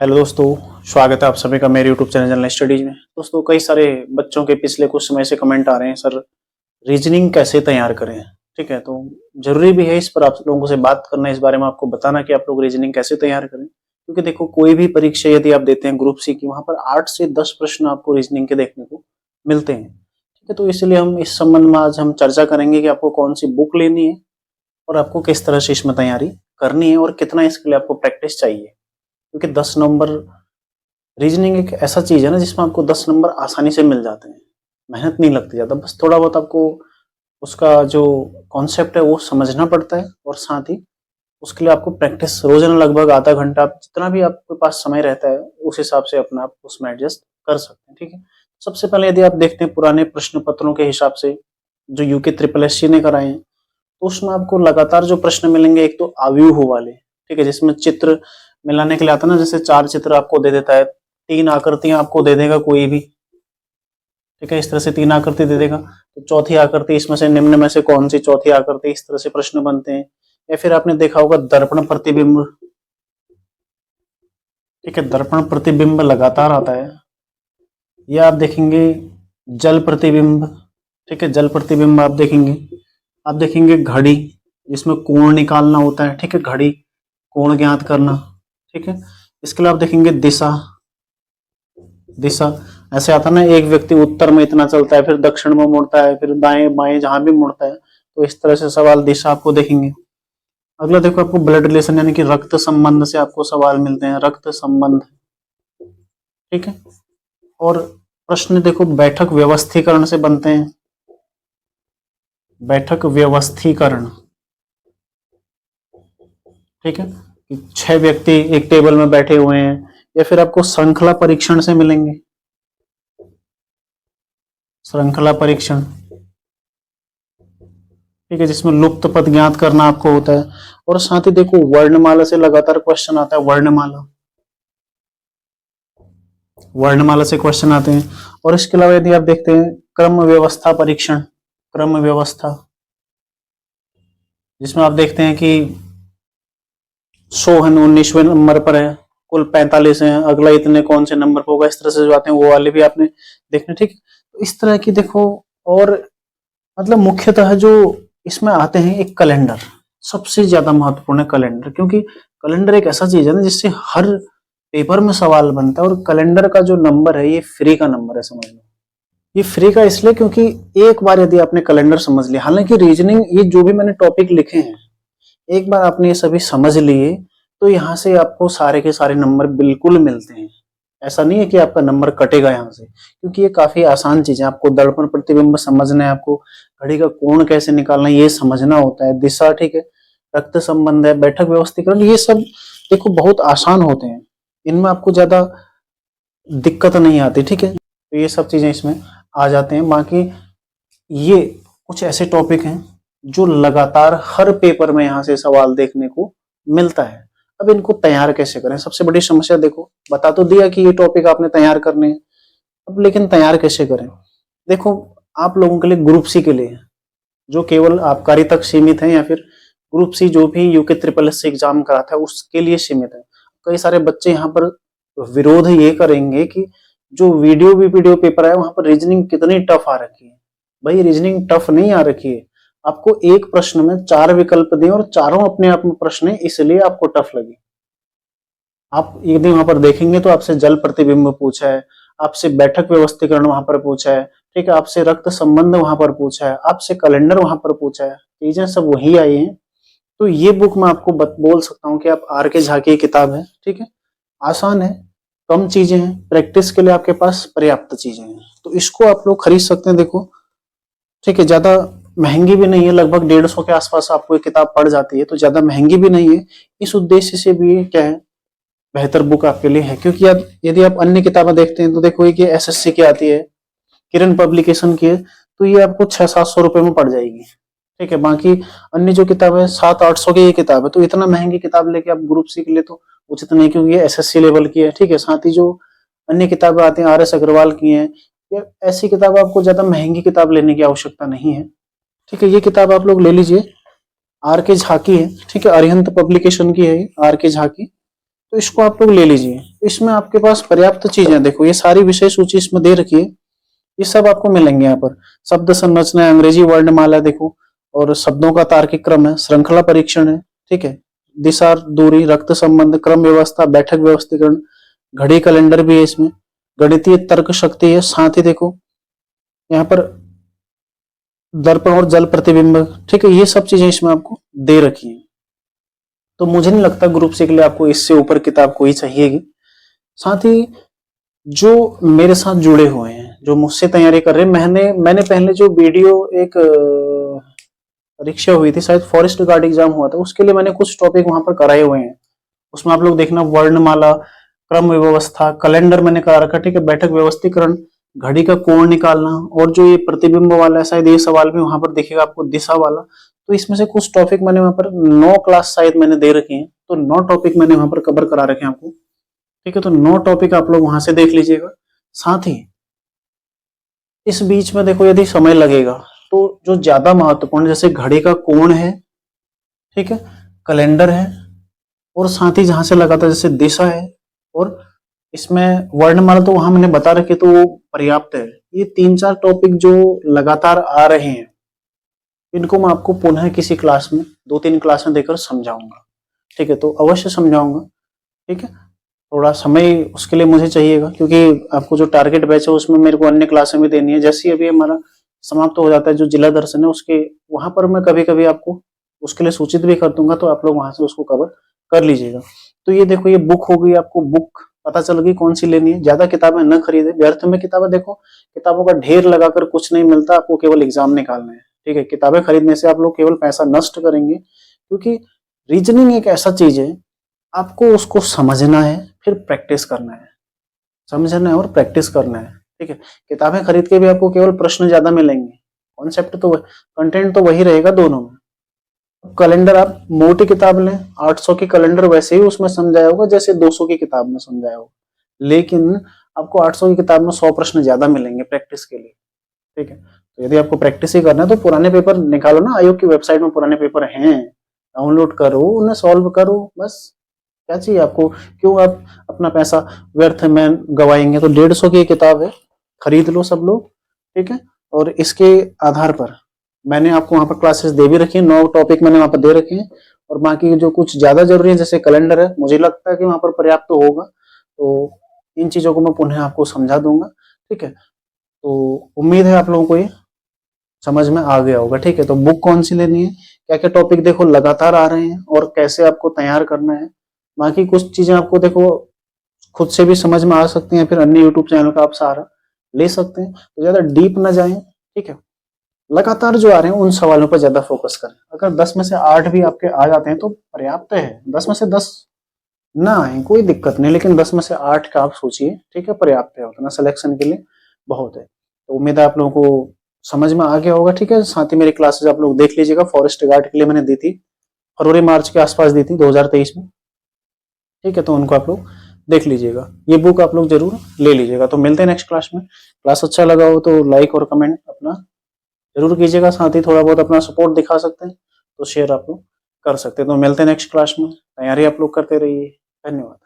Hello दोस्तों, स्वागत है आप सभी का मेरे यूट्यूब चैनल जनरल स्टडीज में। दोस्तों, कई सारे बच्चों के पिछले कुछ समय से कमेंट आ रहे हैं, सर रीजनिंग कैसे तैयार करें। ठीक है, तो जरूरी भी है इस पर आप लोगों से बात करना, इस बारे में आपको बताना कि आप लोग रीजनिंग कैसे तैयार करें। क्योंकि देखो, कोई भी परीक्षा यदि आप देते हैं ग्रुप सी की, वहां पर 8 से 10 प्रश्न आपको रीजनिंग के देखने को मिलते हैं। ठीक है, तो इसलिए हम इस संबंध में आज हम चर्चा करेंगे कि आपको कौन सी बुक लेनी है और आपको किस तरह से इसमें तैयारी करनी है और कितना इसके लिए आपको प्रैक्टिस चाहिए। क्योंकि 10 नंबर रीजनिंग एक ऐसा चीज है ना जिसमें आपको 10 नंबर आसानी से मिल जाते हैं, मेहनत नहीं लगती ज्यादा, बस थोड़ा बहुत आपको उसका जो कॉन्सेप्ट है वो समझना पड़ता है और साथ ही उसके लिए आपको प्रैक्टिस रोजाना लगभग आधा घंटा, आप जितना भी आपके पास समय रहता है उस हिसाब से अपना आप उसमें एडजस्ट कर सकते हैं। ठीक है, सबसे पहले यदि आप देखते हैं पुराने प्रश्न पत्रों के हिसाब से जो यूके ट्रिपल एस सी ने कराए हैं, तो उसमें आपको लगातार जो प्रश्न मिलेंगे, एक तो आव्यूह वाले, ठीक है, जिसमें चित्र मिलाने के लिए आता है ना, जैसे 4 चित्र आपको दे देता है, 3 आकृतियां आपको दे देगा कोई भी। ठीक है, इस तरह से 3 आकृति दे देगा, तो चौथी आकृति इसमें से निम्न में से कौन सी चौथी आकृति, इस तरह से प्रश्न बनते हैं। या फिर आपने देखा होगा दर्पण प्रतिबिंब। ठीक है, दर्पण प्रतिबिंब लगातार आता है। या आप देखेंगे जल प्रतिबिंब। ठीक है, जल प्रतिबिंब आप देखेंगे घड़ी, जिसमें कोण निकालना होता है। ठीक है, घड़ी कोण ज्ञात करना। ठीक है, इसके लिए आप देखेंगे दिशा। दिशा ऐसे आता है ना, एक व्यक्ति उत्तर में इतना चलता है, फिर दक्षिण में मुड़ता है, फिर दाएं बाएं जहां भी मुड़ता है, तो इस तरह से सवाल दिशा आपको देखेंगे। अगला देखो, आपको ब्लड रिलेशन यानी कि रक्त संबंध से आपको सवाल मिलते हैं, रक्त संबंध। ठीक है, और प्रश्न देखो बैठक व्यवस्थीकरण से बनते हैं, बैठक व्यवस्थीकरण। ठीक है, 6 व्यक्ति एक टेबल में बैठे हुए हैं। या फिर आपको श्रृंखला परीक्षण से मिलेंगे, श्रृंखला परीक्षण। ठीक है, जिसमें लुप्त पद ज्ञात करना आपको होता है। और साथ ही देखो वर्णमाला से लगातार क्वेश्चन आता है, वर्णमाला, वर्णमाला से क्वेश्चन आते हैं। और इसके अलावा यदि आप देखते हैं क्रम व्यवस्था परीक्षण, क्रम व्यवस्था, जिसमें आप देखते हैं कि 100 है, 19वें नंबर पर है, कुल 45 है, अगला इतने कौन से नंबर पर होगा, इस तरह से जो आते हैं वो वाले भी आपने देखने। ठीक, तो इस तरह की देखो। और मतलब मुख्यतः जो इसमें आते हैं, एक कैलेंडर सबसे ज्यादा महत्वपूर्ण है, कैलेंडर। क्योंकि कैलेंडर एक ऐसा चीज है ना जिससे हर पेपर में सवाल बनता है। और कैलेंडर का जो नंबर है ये फ्री का नंबर है, समझ लो। ये फ्री का इसलिए क्योंकि एक बार यदि आपने कैलेंडर समझ लिया, हालांकि रीजनिंग ये जो भी मैंने टॉपिक लिखे हैं, एक बार आपने ये सभी समझ लिए तो यहाँ से आपको सारे के सारे नंबर बिल्कुल मिलते हैं। ऐसा नहीं है कि आपका नंबर कटेगा यहाँ से, क्योंकि ये काफी आसान चीज है। आपको दर्पण प्रतिबिंब समझना है, आपको घड़ी का कोण कैसे निकालना है ये समझना होता है, दिशा, ठीक है, रक्त संबंध है, बैठक व्यवस्थीकरण, ये सब देखो बहुत आसान होते हैं, इनमें आपको ज्यादा दिक्कत नहीं आती। ठीक है, तो ये सब चीजें इसमें आ जाते हैं। बाकी ये कुछ ऐसे टॉपिक हैं जो लगातार हर पेपर में यहाँ से सवाल देखने को मिलता है। अब इनको तैयार कैसे करें, सबसे बड़ी समस्या देखो, बता तो दिया कि ये टॉपिक आपने तैयार करने हैं, अब लेकिन तैयार कैसे करें। देखो, आप लोगों के लिए ग्रुप सी के लिए, जो केवल आबकारी तक सीमित है, या फिर ग्रुप सी जो भी यूके ट्रिपल एस एग्जाम कराता है उसके लिए सीमित है। कई सारे बच्चे यहाँ पर विरोध ये करेंगे कि जो वीडियो पेपर है वहां पर रीजनिंग कितनी टफ आ रखी है। भाई, रीजनिंग टफ नहीं आ रखी है, आपको एक प्रश्न में 4 विकल्प दें और चारों अपने आप में प्रश्न है, इसलिए आपको टफ लगे। आप यदि वहां पर देखेंगे तो आपसे जल प्रतिबिंब पूछा है, आपसे बैठक व्यवस्थीकरण वहां पर पूछा है, ठीक है, आपसे रक्त संबंध वहां पर पूछा है, आपसे कैलेंडर वहां पर पूछा है, चीजें सब वही आई हैं। तो ये बुक मैं आपको बोल सकता हूँ कि आप आर के झा की किताब है। ठीक है, आसान है, कम चीजें हैं, प्रैक्टिस के लिए आपके पास पर्याप्त चीजें हैं, तो इसको आप लोग खरीद सकते हैं। देखो, ठीक है, ज्यादा महंगी भी नहीं है, लगभग 150 के आसपास आपको ये किताब पड़ जाती है, तो ज्यादा महंगी भी नहीं है। इस उद्देश्य से भी ये क्या है, बेहतर बुक आपके लिए है। क्योंकि आप यदि आप अन्य किताबें देखते हैं तो देखो कि एसएससी की आती है, किरण पब्लिकेशन की है, तो ये आपको 600-700 रुपए में पड़ जाएगी। ठीक है, बाकी अन्य जो किताब है 700-800 की ये किताब है, तो इतना महंगी किताब लेके आप ग्रुप सी के लिए तो उचित नहीं, क्योंकि ये एसएससी लेवल की है। ठीक है, साथ ही जो अन्य किताबें आती हैं आर एस अग्रवाल की हैं, या ऐसी किताब आपको ज्यादा महंगी किताब लेने की आवश्यकता नहीं है। ठीक है, ये किताब आप लोग ले लीजिए, आर के झा की है। ठीक है, अरिहंत पब्लिकेशन की है आर के झा की, तो इसको आप लोग ले लीजिए। इसमें आपके पास पर्याप्त चीजें, देखो ये सारी विषय सूची इसमें दे रखी है, ये सब आपको मिलेंगे यहाँ पर। शब्द संरचना, अंग्रेजी वर्णमाला देखो, और शब्दों का तार्किक क्रम है, श्रृंखला परीक्षण है, ठीक है, दिशा दूरी, रक्त संबंध, क्रम व्यवस्था, बैठक व्यवस्थीकरण, घड़ी कैलेंडर भी है इसमें, गणितीय तर्क शक्ति है, साथ ही देखो यहाँ पर दर्पण और जल प्रतिबिंब, ठीक है, ये सब चीजें इसमें आपको दे रखी है। तो मुझे नहीं लगता ग्रुप सी के लिए आपको इससे ऊपर किताब कोई चाहिएगी। साथ ही जो मेरे साथ जुड़े हुए हैं, जो मुझसे तैयारी कर रहे हैं, मैंने पहले जो वीडियो एक परीक्षा हुई थी, शायद फॉरेस्ट गार्ड एग्जाम हुआ था, उसके लिए मैंने कुछ टॉपिक वहां पर कराए हुए हैं। उसमें आप लोग देखना, वर्णमाला, क्रम व्यवस्था, कैलेंडर मैंने करा रखा, ठीक है, बैठक व्यवस्थीकरण, घड़ी का कोण निकालना, और जो ये प्रतिबिंब वाला है, शायद ये सवाल भी वहां पर दिखेगा आपको, दिशा वाला। तो इसमें से कुछ टॉपिक मैंने वहां पर 9 क्लास शायद मैंने दे रखे हैं, तो 9 टॉपिक मैंने वहां पर कवर करा रखे हैं आपको, ठीक है। तो 9 टॉपिक आप लोग वहां से देख लीजिएगा। साथ ही इस बीच में देखो, यदि समय लगेगा तो जो ज्यादा महत्वपूर्ण, जैसे घड़ी का कोण है, ठीक है, कैलेंडर है, और साथ ही जहां से लगा था जैसे दिशा है, और इसमें वर्णमाला तो वहां मैंने बता रखे, तो वो पर्याप्त है। ये 3-4 टॉपिक जो लगातार आ रहे हैं, इनको मैं आपको पुनः किसी क्लास में, 2-3 क्लास में देकर समझाऊंगा, ठीक है। तो अवश्य समझाऊंगा, ठीक है। थोड़ा समय उसके लिए मुझे चाहिएगा, क्योंकि आपको जो टारगेट बैच है उसमें मेरे को अन्य क्लासें भी देनी है। जैसे अभी हमारा समाप्त हो जाता है जो जिला दर्शन है, उसके वहां पर मैं कभी कभी आपको उसके लिए सूचित भी कर दूंगा, तो आप लोग वहां से उसको कवर कर लीजिएगा। तो ये देखो, ये बुक हो गई, आपको बुक पता चल गई कौन सी लेनी है। ज्यादा किताबें न खरीदे, व्यर्थ में किताबें, देखो किताबों का ढेर लगाकर कुछ नहीं मिलता, आपको केवल एग्जाम निकालना है, ठीक है। किताबें खरीदने से आप लोग केवल पैसा नष्ट करेंगे, क्योंकि रीजनिंग एक ऐसा चीज है, आपको उसको समझना है, फिर प्रैक्टिस करना है, समझना है और प्रैक्टिस करना है, ठीक है। किताबें खरीद के भी आपको केवल प्रश्न ज्यादा मिलेंगे, कॉन्सेप्ट तो कंटेंट तो वही रहेगा दोनों में। कैलेंडर आप मोटी किताब लें, 800 की कैलेंडर वैसे ही उसमें समझाया होगा जैसे 200 की किताब में समझाया होगा, लेकिन आपको 800 की किताब में 100 प्रश्न ज्यादा मिलेंगे प्रैक्टिस के लिए, ठीक है। तो यदि आपको प्रैक्टिस ही करना है तो पुराने पेपर निकालो ना, आयोग की वेबसाइट में पुराने पेपर हैं, डाउनलोड करो, उन्हें सॉल्व करो, बस। क्या चाहिए आपको? क्यों आप अपना पैसा व्यर्थ में गवाएंगे? तो 150 की किताब है, खरीद लो सब लोग, ठीक है। और इसके आधार पर मैंने आपको वहां पर क्लासेस दे भी रखी है, 9 टॉपिक मैंने वहां पर दे रखे हैं, और बाकी जो कुछ ज्यादा जरूरी है जैसे कैलेंडर है, मुझे लगता है कि वहां पर पर्याप्त होगा, तो इन चीजों को मैं पुनः आपको समझा दूंगा, ठीक है। तो उम्मीद है आप लोगों को ये समझ में आ गया होगा, ठीक है। तो बुक कौन सी लेनी है, क्या क्या टॉपिक देखो लगातार आ रहे हैं, और कैसे आपको तैयार करना है। बाकी कुछ चीजें आपको देखो खुद से भी समझ में आ सकती हैं, फिर अन्य यूट्यूब चैनल का आप सहारा ले सकते हैं। तो ज्यादा डीप ना जाएं, ठीक है। लगातार जो आ रहे हैं उन सवालों पर ज्यादा फोकस करें। अगर 10 में से 8 भी आपके आ जाते हैं तो पर्याप्त है। 10 में से 10 ना आए कोई दिक्कत नहीं, लेकिन 10 में से 8 का आप सोचिए, ठीक है, पर्याप्त है, उतना सिलेक्शन के लिए बहुत है। तो उम्मीद है आप लोगों को समझ में आ गया होगा, ठीक है। साथ ही मेरी क्लासेस आप लोग देख लीजिएगा, फॉरेस्ट गार्ड के लिए मैंने दी थी, फरवरी मार्च के आसपास दी थी 2023 में, ठीक है। तो उनको आप लोग देख लीजिएगा, ये बुक आप लोग जरूर ले लीजिएगा। तो मिलते हैं नेक्स्ट क्लास में। क्लास अच्छा लगा हो तो लाइक और कमेंट अपना जरूर कीजिएगा, साथ ही थोड़ा बहुत अपना सपोर्ट दिखा सकते हैं तो शेयर आप लोग कर सकते हैं। तो मिलते हैं नेक्स्ट क्लास में, तैयारी आप लोग करते रहिए। धन्यवाद।